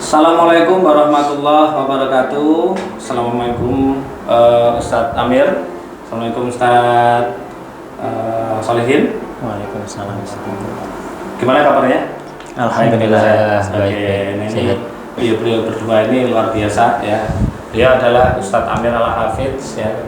Assalamualaikum warahmatullahi wabarakatuh. Assalamualaikum Ustadz Amir. Assalamualaikum Ustadz Solihin. Waalaikumsalam. Gimana kabarnya? Alhamdulillah. Oke, ini beliau berdua ini luar biasa ya. Dia adalah Ustadz Amir Al-Hafidz ya,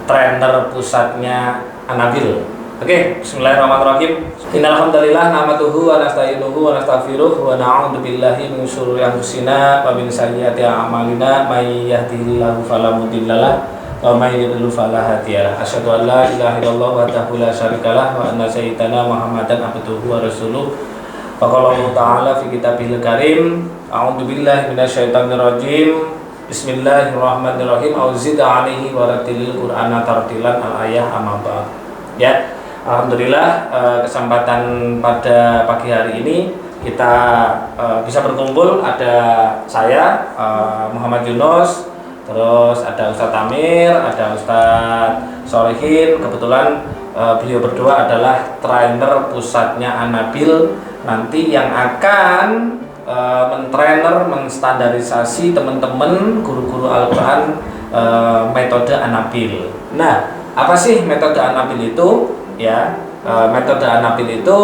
trainer pusatnya An-Nabil. Oke, bismillahirrahmanirrahim. Innalhamdulillah nahmaduhu wa nasta'inuhu wa nastaghfiruh wa na'udzu billahi min syururi anfusina wa min sayyiati a'malina may yahdihillahu fala mudhillalah wa may yudhlil fala hadiyalah. Asyhadu an la ilaha illallah wahdahu la syarikalah wa anna sayyidana Muhammadan abduhu wa rasuluh. Faqala Allah ta'ala fi kitabihil karim, a'udzu billahi minasyaitonir rajim. Bismillahirrahmanirrahim. Auzid 'alaihi wa rattilil qur'ana tartilan al-ayah amaba. Ya. Alhamdulillah kesempatan pada pagi hari ini kita bisa berkumpul. Ada saya Muhammad Yunus, terus ada Ustadz Amir, ada Ustadz Solihin. Kebetulan beliau berdua adalah trainer pusatnya An-Nabil, nanti yang akan mentrainer, menstandarisasi teman-teman guru-guru Al-Quran metode An-Nabil. Nah, apa sih metode An-Nabil itu? Ya, metode An-Nabil itu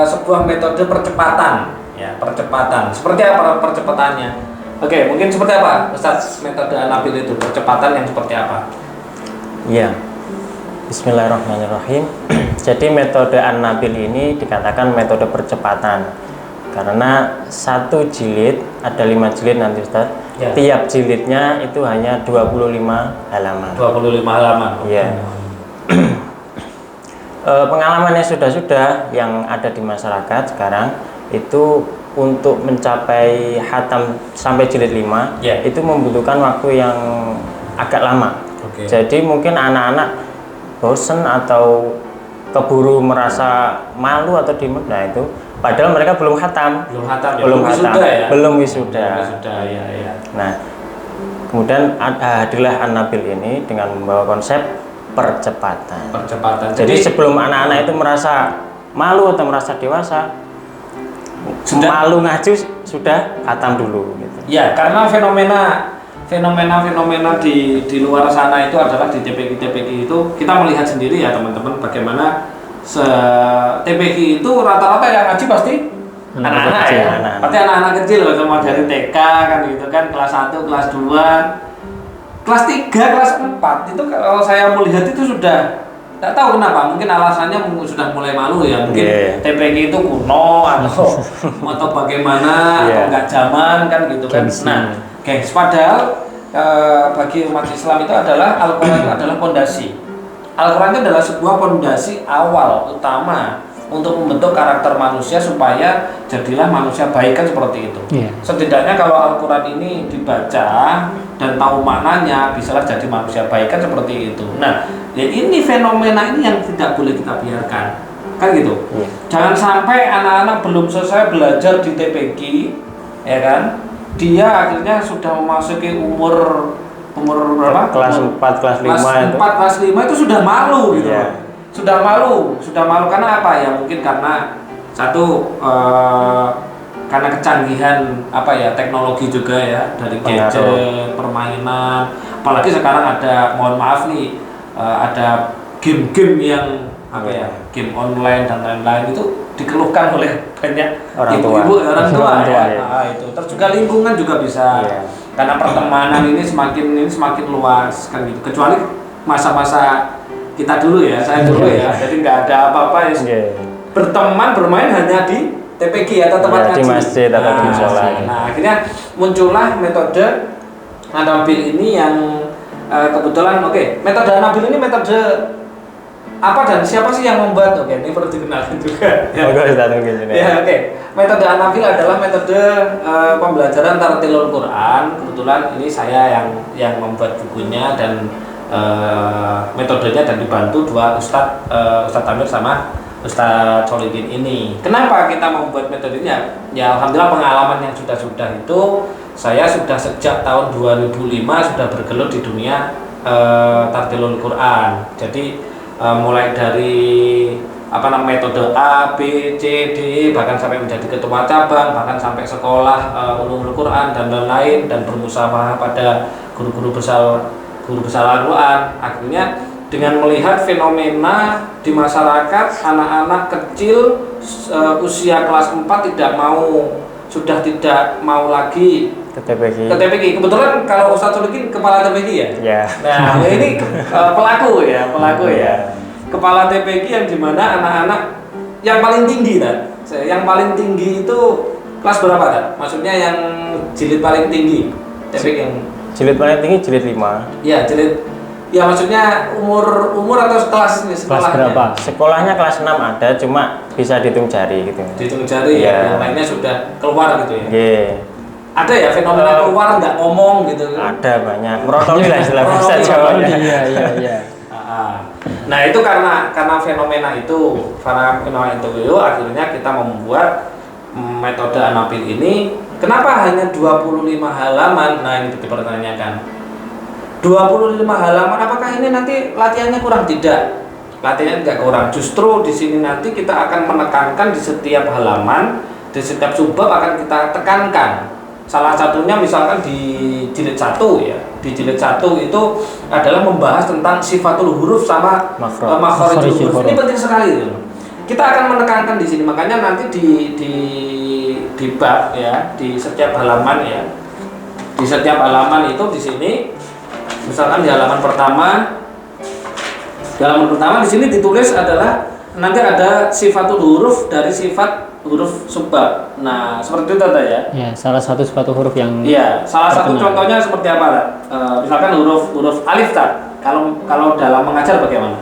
sebuah metode percepatan, ya, percepatan. Seperti apa percepatannya? Oke, mungkin seperti apa, Ustaz, metode An-Nabil itu percepatan yang seperti apa? Ya, bismillahirrahmanirrahim. Jadi metode An-Nabil ini dikatakan metode percepatan karena satu jilid, ada 5 jilid nanti Ustaz. Ya. Tiap jilidnya itu hanya 25 halaman. 25 halaman. Iya. Pengalamannya sudah yang ada di masyarakat sekarang itu untuk mencapai khatam sampai jilid 5 itu membutuhkan waktu yang agak lama. Jadi mungkin anak-anak bosen atau keburu merasa malu atau nah itu padahal mereka belum khatam. Belum wisuda ya. Nah, kemudian hadirlah An-Nabil ini dengan membawa konsep percepatan. Jadi sebelum anak-anak itu merasa malu atau merasa dewasa, malu ngaji sudah khatam dulu gitu. Ya, karena fenomena di luar sana itu adalah di TPQ itu kita melihat sendiri ya teman-teman, bagaimana TPQ itu rata-rata yang ngaji pasti anak-anak ya. Pasti anak-anak kecil loh, semua dari TK kan gitu kan, kelas 1, kelas 2, kelas 3, kelas 4 itu kalau saya melihat itu sudah tidak tahu kenapa, mungkin alasannya sudah mulai malu ya, mungkin TPQ itu kuno atau bagaimana atau enggak zaman kan gitu kan. Nah, guys, padahal bagi umat Islam itu adalah Al-Quran itu adalah pondasi. Al-Quran itu adalah sebuah pondasi awal utama untuk membentuk karakter manusia supaya jadilah manusia baik kan seperti itu. Setidaknya kalau Al-Quran ini dibaca dan tahu maknanya, bisalah jadi manusia baik kan seperti itu. Nah, ya ini fenomena ini yang tidak boleh kita biarkan, kan gitu. Jangan sampai anak-anak belum selesai belajar di TPQ, ya kan? Dia akhirnya sudah memasuki umur berapa? Kelas 4, kelas 5 itu. 4, kelas 5 itu sudah malu gitu. Sudah malu karena apa ya? Mungkin karena satu karena kecanggihan teknologi juga ya, dari gadget, permainan, apalagi sekarang ada, mohon maaf nih, ada game-game yang game online dan lain-lain itu dikeluhkan oleh banyak ibu-ibu, orang tua ya. Nah, itu terus juga lingkungan juga bisa karena pertemanan ini semakin luas kan gitu, kecuali masa-masa kita dulu ya, saya dulu ya, jadi nggak ada apa-apa ya. Bermain hanya di TPQ atau tempat ngaji, di masjid atau di musola. Nah, akhirnya muncullah metode An-Nabil ini yang kebetulan metode An-Nabil ini metode apa dan siapa sih yang membuat? Ini perlu dikenalkan juga. Metode An-Nabil adalah metode pembelajaran tartilul Quran. Kebetulan ini saya yang membuat bukunya dan metodenya, dan dibantu dua Ustadz Amir sama Ustadz Solihin ini. Kenapa kita membuat metodenya? Ya alhamdulillah pengalaman yang sudah itu, saya sudah sejak tahun 2005 sudah bergelut di dunia tartilul Quran. Jadi mulai dari metode A, B, C, D, bahkan sampai menjadi ketua cabang, bahkan sampai sekolah ulumul Quran dan lain-lain, dan bermusyawarah pada guru-guru besar Al-Quran. Akhirnya dengan melihat fenomena di masyarakat, anak-anak kecil usia kelas 4 sudah tidak mau lagi ke TPQ. Kebetulan kalau Ustadz Solikin kepala TPQ ya? Ya. Nah, ini pelaku ya. Kepala TPQ yang dimana anak-anak yang paling tinggi kan? Yang paling tinggi itu kelas berapa kan? Maksudnya yang jilid paling tinggi TPQ yang jilid paling tinggi jilid 5. Ya, ya maksudnya umur atau kelas berapa? Sekolahnya kelas 6 ada, cuma bisa dihitung jari gitu. Dihitung jari ya. Yang lainnya sudah keluar gitu ya. Yeah. Ada ya fenomena keluar nggak ngomong gitu. Ada banyak. Merotoli lah istilah bahasa Jawanya. Iya. Nah, itu karena fenomena itu akhirnya kita membuat metode Anabil ini. Kenapa hanya 25 halaman? Nah, ini dipertanyakan. 25 halaman, apakah ini nanti latihannya kurang? Tidak, latihannya nggak kurang. Justru di sini nanti kita akan menekankan di setiap halaman, di setiap subbab akan kita tekankan. Salah satunya misalkan di jilid 1 ya. Di jilid 1 itu adalah membahas tentang sifatul huruf sama makharijul huruf. Ini penting sekali. Kita akan menekankan di sini, makanya nanti di bab ya, di setiap halaman ya. Di setiap halaman itu di sini misalkan di halaman pertama di sini ditulis adalah nanti ada sifatul huruf dari sifat huruf subbab. Nah, seperti itu tadi ya. Ya, salah satu sifat huruf yang iya, salah satu contohnya seperti apa? Misalkan huruf alif tak. Kalau dalam mengajar bagaimana?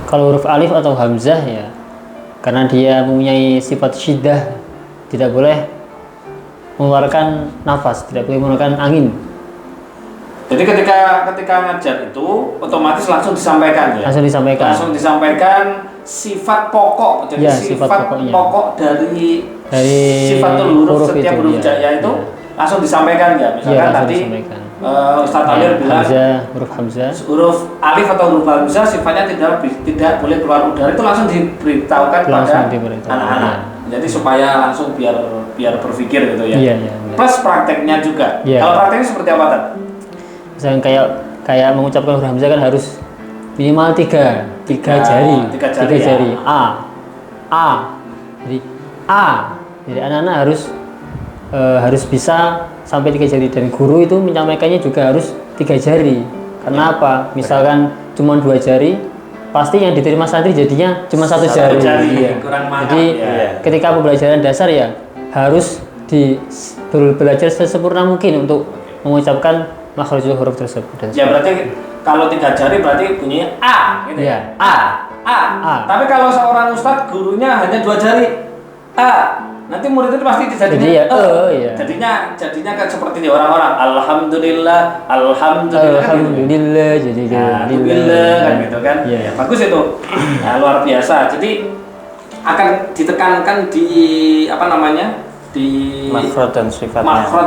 Kalau huruf alif atau hamzah ya, karena dia mempunyai sifat syiddah, tidak boleh mengeluarkan nafas, tidak boleh mengeluarkan angin. Jadi ketika ngajar itu otomatis langsung disampaikan ya. Langsung disampaikan sifat pokok. Jadi ya, sifat pokoknya. Pokok dari sifatul huruf setiap huruf jaya itu langsung disampaikan ya. Misalkan tadi Ustadz Amir bilang huruf alif atau huruf hamzah sifatnya tidak boleh keluar udara, itu langsung diberitahukan pada anak-anak. Jadi supaya langsung biar berpikir gitu ya. Plus prakteknya juga. Kalau prakteknya seperti apa Tad? Misalnya kayak mengucapkan huruf hamzah kan harus minimal tiga jari. A. Jadi A. Jadi anak-anak harus bisa sampai 3 jari, dan guru itu menyampaikannya juga harus 3 jari. Karena apa? Misalkan cuma 2 jari, pasti yang diterima santri jadinya cuma 1 jari. Jadi ketika pembelajaran dasar ya harus belajar sesempurna mungkin untuk mengucapkan makharijul huruf tersebut. Ya berarti kalau 3 jari berarti bunyinya A gitu ya. A. Tapi kalau seorang ustadz gurunya hanya 2 jari A, nanti murid itu pasti jadinya ya. Jadinya kan seperti orang-orang alhamdulillah jadi kan gitu kan. Ya, bagus itu. Ya, luar biasa. Jadi akan ditekankan di di makhraj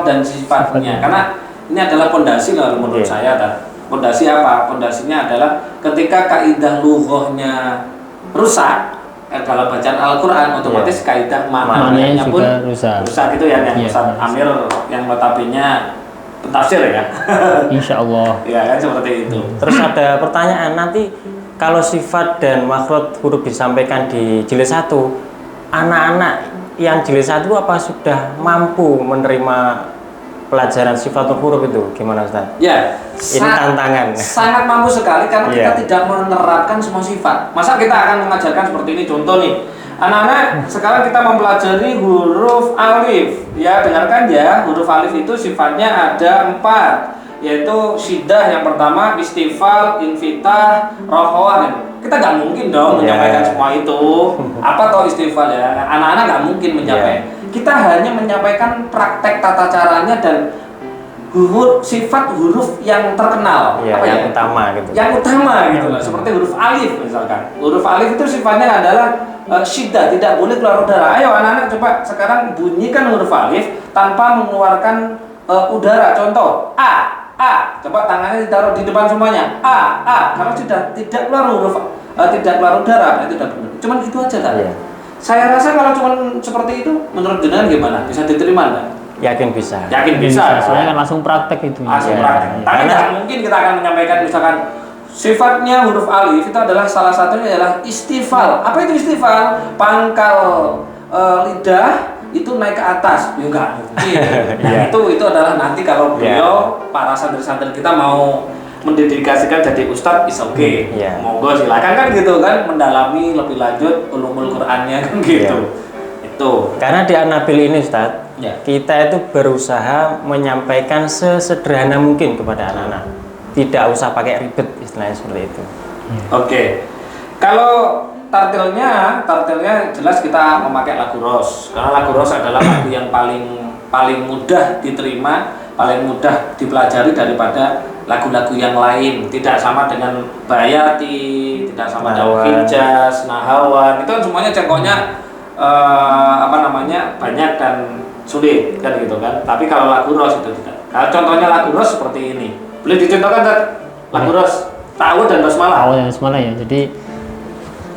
dan sifatnya. Karena ini adalah pondasi lah menurut saya. Pondasi apa? Pondasinya adalah ketika kaidah lughahnya rusak dalam bacaan Al-Quran, otomatis kaidah maknanya pun rusak gitu ya. Yang Ustaz Amir yang notabene pentafsir ya. Insyaallah. Ya kan seperti itu. Terus ada pertanyaan, nanti kalau sifat dan makhraj huruf disampaikan di jilid 1, anak-anak yang jilid 1 apa sudah mampu menerima pelajaran sifatul huruf itu, gimana Ustaz? Ya, ini tantangan. Sangat mampu sekali karena kita tidak menerapkan semua sifat. Masa kita akan mengajarkan seperti ini? Contoh nih, anak-anak sekarang kita mempelajari huruf alif. Ya, dengarkan ya, huruf alif itu sifatnya ada 4, yaitu syiddah yang pertama, istifal, infitah, rokhawah. Kita nggak mungkin dong menyampaikan semua itu. Apa toh istifal ya? Anak-anak nggak mungkin menyampaikan. Kita hanya menyampaikan praktek tata caranya dan sifat huruf yang terkenal, yang utama gitu. Yang utama gitu lah, seperti huruf alif misalkan. Huruf alif itu sifatnya adalah syiddah, tidak boleh keluar udara. Ayo anak-anak coba sekarang bunyikan huruf alif tanpa mengeluarkan udara. Contoh A. Coba tangannya ditaruh di depan semuanya. Kalau sudah tidak keluar huruf tidak keluar udara, itu udah benar. Cuman gitu aja kan. Iya. Saya rasa kalau cuman seperti itu, menurut jenengan gimana? Bisa diterima nggak? Yakin bisa. Yakin bisa. Soalnya kan langsung praktek itu. Langsung Iya. praktek. Tapi Karena- nggak mungkin kita akan menyampaikan misalkan sifatnya huruf alif itu adalah salah satunya adalah istifal. Apa itu istifal? Pangkal lidah itu naik ke atas. Ya enggak mungkin. Nah, Iya. itu adalah nanti kalau beliau para santri-santri kita mau mendedikasikan jadi ustadz is okay. Iya. Monggo silakan kan gitu kan mendalami lebih lanjut ulumul Qur'annya kan gitu. Itu. Karena di An-Nabil ini Ustadz, Ya. kita itu berusaha menyampaikan sesederhana mungkin kepada anak-anak. Tidak usah pakai ribet, istilahnya seperti itu. Oke. Kalau tartilnya jelas kita memakai lagu Ros. Karena lagu Ros adalah lagu yang paling mudah diterima, paling mudah dipelajari daripada lagu-lagu yang lain. Tidak sama dengan Bayati, tidak sama dengan Nahawan. Hijaz, Nahawan. Itu kan semuanya cengkoknya banyak dan sulit kan gitu kan. Tapi kalau lagu Ros itu tidak. Nah, contohnya lagu Ros seperti ini. Boleh dicontohkan Tat? Lagu Ros, Ta'awud dan Basmalah. Awal dan semalam ya. Jadi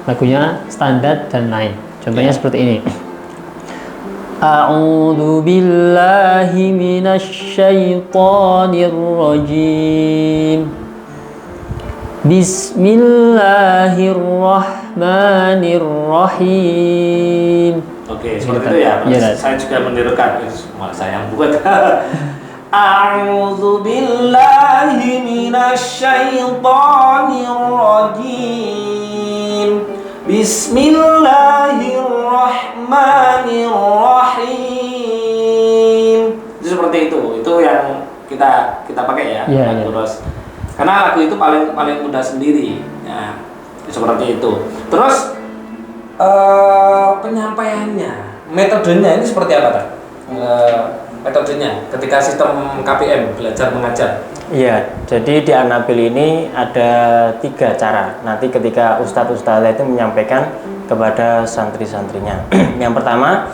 lagunya standar dan naik. Contohnya seperti ini. A'udzu billahi minasy syaithanir rajim. Bismillahirrahmanirrahim. Oke, seperti itu ya. Iya, Saya juga menirukan. Malah saya yang buat. A'udzu billahi minasyaitonir rajim. Bismillahirrahmanirrahim. Itu seperti itu. Itu yang kita pakai ya, Iya, lagu iya. Ros. Karena lagu itu paling mudah sendiri. Ya, seperti itu. Terus penyampaiannya, metodenya ini seperti apa Tan? Metodenya ketika sistem KPM belajar mengajar. Iya, jadi di An-Nabil ini ada 3 cara. Nanti ketika ustadz-ustadzah itu menyampaikan kepada santri-santrinya. Yang pertama,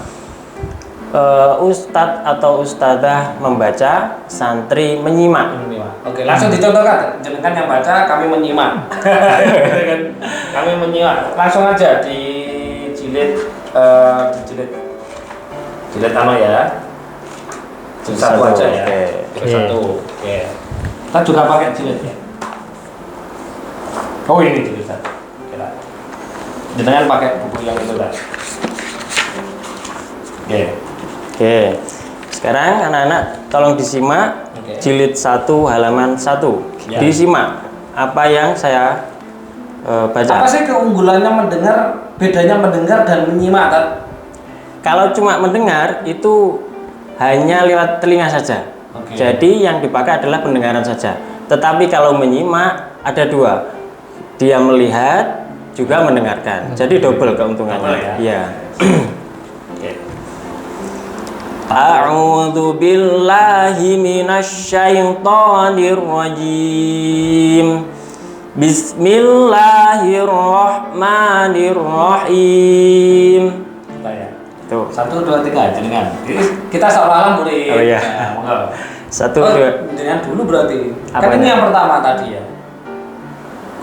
ustadz atau ustadzah membaca, santri menyimak. Oke, langsung dicontohkan. Jangan yang baca, kami menyimak. Kami menyimak. Langsung aja di jilid ano ya. Jilid 1 aja ya. Oke. Jilid 1. Oke. Kita juga pakai jilid ya. Oh ini jilid 1. Kira. Jangan pakai buku yang itu kan. Oke. Oke. Sekarang anak-anak tolong disimak. Oke. Jilid 1 halaman 1. Ya. Disimak apa yang saya baca. Apa sih keunggulannya mendengar, bedanya mendengar dan menyimak Tat? Kalau cuma mendengar itu hanya lewat telinga saja. Oke. Jadi yang dipakai adalah pendengaran saja. Tetapi kalau menyimak ada 2. Dia melihat juga mendengarkan. Jadi double keuntungannya. Double ya? Iya. Oke. A'udzu billahi minasy syaithanir rajim. Bismillahirrahmanirrahim. Saya. Tuh. 1, 2, 3 jenengan. Kita seolah-olah murid. Oh, iya. Nah, monggo. 1 Oh, 2. jenengan dulu berarti. Apa Kan ini ini? yang pertama tadi ya.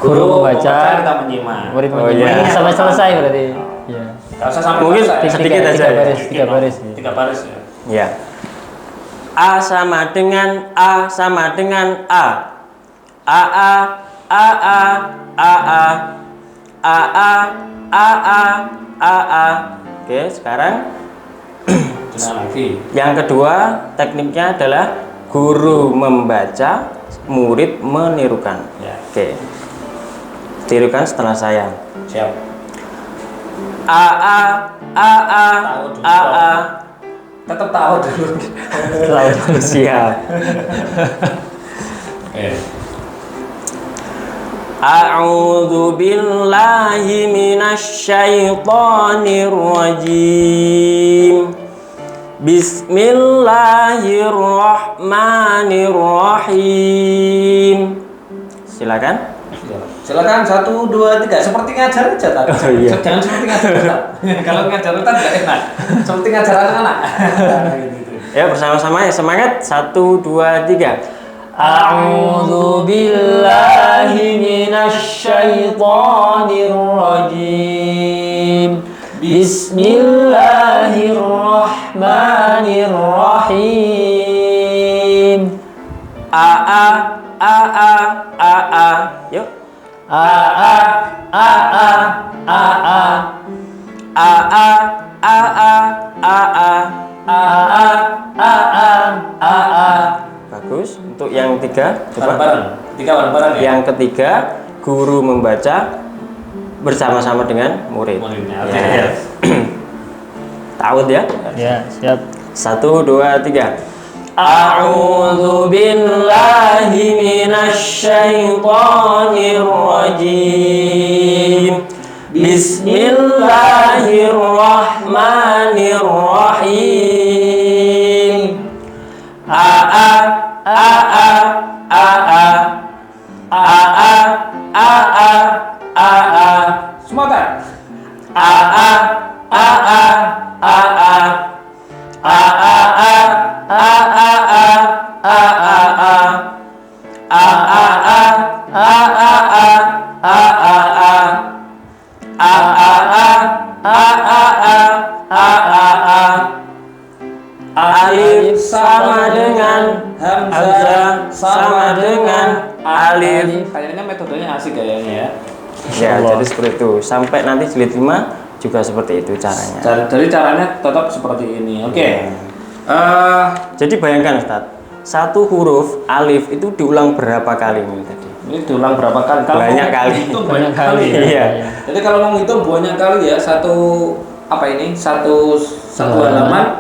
Guru membaca, kita menyimak. murid Oh, menyimak. iya. Ini sampai selesai berarti. Iya. Enggak usah sampai Mungkin selesai. sedikit aja Tiga ya. baris, 3 baris. 3 baris ya. Ya. A sama dengan A sama dengan A. A A A A A A A A A A A A. Oke, sekarang Jenengan lagi. yang kedua tekniknya adalah guru membaca, murid menirukan. Ya. Oke. Tirukan setelah saya. Siap. A A A A Tahu dulu. A A. Tetap tahu dulu. Siap. A'udzu billahi minasy syaithanir rajim. Bismillahirrahmanirrahim. Silakan. Silakan 1, 2, 3. Seperti ngajar aja Tat. Oh, iya. Jangan seperti ngajar Tat. Kalau ngajar Tat enggak enak. Seperti ngajar anak-anak. Ya bersama-sama ya, semangat. 1 2 3. A'udzu billahi minasy syaithanir rajim. Bismillahirrahmanirrahim. Yuk. Bagus. Untuk yang ketiga, coba bareng-bareng ya. yang ketiga, guru membaca bersama-sama dengan muridnya. Oke. Ya. Ta'awudz ya. Ya, siap. 1, 2, 3. A'udzu billahi minasy syaithanir rajim. Bismillahirrahmanirrahim. Semua kan? Alif sama dengan hamzah sama dengan alif. Kayaknya metodenya asik kayaknya ya. Ya, jadi seperti itu. Sampai nanti jilid 5 juga seperti itu caranya. Jadi caranya tetap seperti ini. Oke. Jadi bayangkan Ustaz, satu huruf alif itu diulang berapa kali ini tadi? Ini diulang berapa kali? Banyak kali. Itu Banyak kali ya. Iya. Jadi kalau mau ngitung banyak kali ya, satu halaman,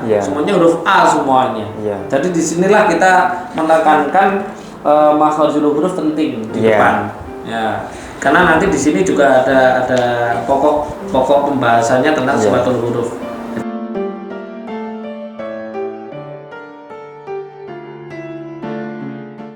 Iya. semuanya huruf A semuanya. Iya. Jadi disinilah kita menekankan makhrajul huruf penting di Iya. depan. Ya. Karena nanti di sini juga ada pokok pembahasannya tentang Iya. sifatul huruf.